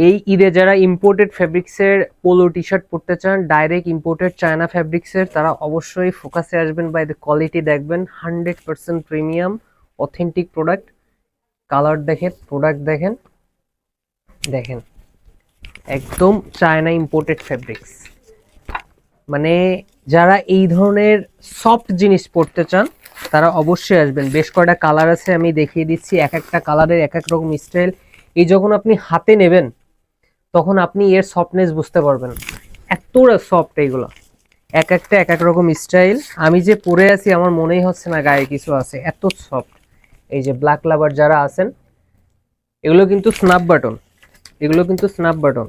এই ঈদে যারা ইম্পোর্টেড ফেব্রিক্সের পোলো টি শার্ট পরতে চান, ডাইরেক্ট ইম্পোর্টেড চায়না ফেব্রিক্সের, তারা অবশ্যই ফোকাসে আসবেন। বাই দ্য কোয়ালিটি দেখবেন, 100% প্রিমিয়াম অথেন্টিক প্রোডাক্ট। কালার দেখেন, প্রোডাক্ট দেখেন, দেখেন একদম চায়না ইম্পোর্টেড ফেব্রিক্স। মানে যারা এই ধরনের সফট জিনিস পরতে চান তারা অবশ্যই আসবেন। বেশ কয়টা কালার আছে, আমি দেখিয়ে দিচ্ছি। এক একটা কালারের এক এক রকম স্টাইল। এই যখন আপনি হাতে নেবেন তখন আপনি এর সফটনেস বুঝতে পারবেন, এতটা সফট এইগুলো। এক একটা এক এক রকম স্টাইল। আমি যে পরে আছি আমার মনেই হচ্ছে না গায়ে কিছু আছে, এত সফট। এই যে ব্ল্যাক লাভার যারা আছেন, এগুলো কিন্তু স্ন্যাপ বাটন, এগুলো কিন্তু স্ন্যাপ বাটন।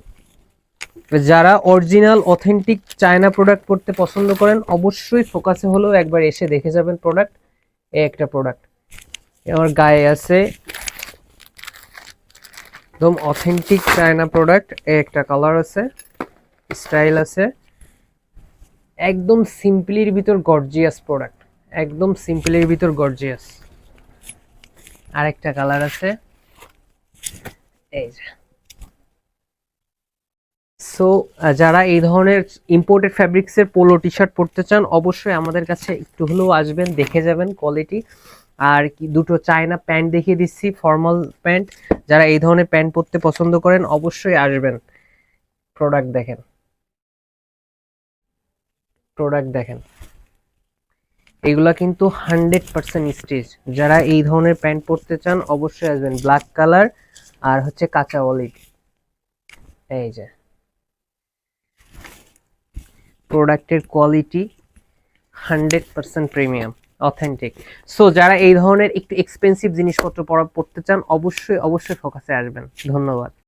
যারা অরিজিনাল অথেন্টিক চায়না প্রোডাক্ট পড়তে পছন্দ করেন অবশ্যই ফোকাসে হলেও একবার এসে দেখে যাবেন প্রোডাক্ট। এই একটা প্রোডাক্ট আমার গায়ে আছে, একদম অথেন্টিক চায়না প্রোডাক্ট। এই একটা কালার আছে, স্টাইল আছে, একদম সিম্পলির ভিতর গর্জিয়াস প্রোডাক্ট, একদম সিম্পলের ভিতর গর্জিয়াস। আরেকটা কালার আছে, এই যে। সো যারা এই ধরনের ইম্পোর্টেড ফ্যাব্রিক্সের পোলো টি শার্ট পরতে চান অবশ্যই আমাদের কাছে একটু হলেও আসবেন, দেখে যাবেন কোয়ালিটি। আর কি দুটো চায়না প্যান্ট দেখিয়ে দিচ্ছি, ফর্মাল প্যান্ট। যারা এই ধরনের প্যান্ট পরতে পছন্দ করেন অবশ্যই আসবেন। প্রোডাক্ট দেখেন, প্রোডাক্ট দেখেন, এগুলা কিন্তু 100% স্টিচ। যারা এই ধরনের প্যান্ট পরতে চান অবশ্যই আসবেন। ব্ল্যাক কালার আর হচ্ছে কাঁচা অলিভ। এই যে প্রোডাক্টের কোয়ালিটি 100% প্রিমিয়াম অথেন্টিক। সো যারা এই ধরনের একটু এক্সপেন্সিভ জিনিসপত্র পড়তে চান অবশ্যই অবশ্যই ফোকাসে আসবেন। ধন্যবাদ।